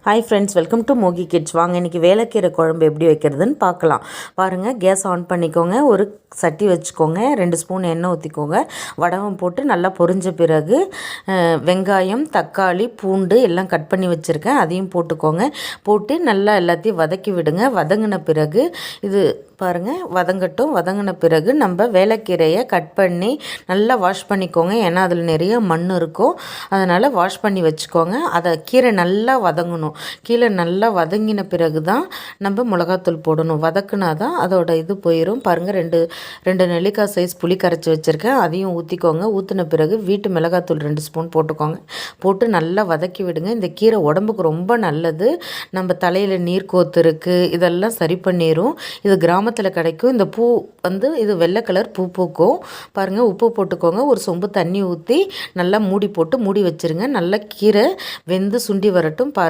Hi friends, welcome to மோகி kids. வாங்க இன்றைக்கி வேலைக்கீரை குழம்பு எப்படி வைக்கிறதுன்னு பார்க்கலாம். பாருங்கள், கேஸ் ஆன் பண்ணிக்கோங்க. ஒரு சட்டி வச்சுக்கோங்க. 2 ஸ்பூன் எண்ணெய் ஊற்றிக்கோங்க. வடகம் போட்டு நல்லா பொரிஞ்ச பிறகு வெங்காயம், தக்காளி, பூண்டு எல்லாம் கட் பண்ணி வச்சுருக்கேன். அதையும் போட்டுக்கோங்க. போட்டு நல்லா எல்லாத்தையும் வதக்கி விடுங்க. வதங்கின பிறகு இது பாருங்கள் வதங்கட்டும். வதங்கின பிறகு நம்ம வேலைக்கீரையை கட் பண்ணி நல்லா வாஷ் பண்ணிக்கோங்க. ஏன்னா அதில் நிறைய மண் இருக்கும். அதனால் வாஷ் பண்ணி வச்சுக்கோங்க. அதை கீரை நல்லா வதங்கணும். கீரை நல்லா வதங்கின பிறகு தான் நம்ம மிளகாத்தூள் போடணும். வதக்குனா தான் அதோட இது போயிடும். பாருங்கள், ரெண்டு நெல்லிக்காய் சைஸ் புளி கரைச்சி வச்சுருக்கேன். அதையும் ஊற்றிக்கோங்க. ஊற்றின பிறகு வீட்டு மிளகாத்தூள் 2 ஸ்பூன் போட்டுக்கோங்க. போட்டு நல்லா வதக்கி விடுங்க. இந்த கீரை உடம்புக்கு ரொம்ப நல்லது. நம்ம தலையில் நீர் கோத்து இருக்குது, இதெல்லாம் சரி பண்ணிடும். இது கிராமத்தில் கிடைக்கும். இந்த பூ இது வெள்ளை கலர் பூ பூக்கும். பாருங்கள், உப்பு போட்டுக்கோங்க. ஒரு சொம்பு தண்ணி ஊற்றி நல்லா மூடி போட்டு மூடி வச்சுருங்க. நல்லா கீரை வெந்து சுண்டி வரட்டும். பாருங்கள்.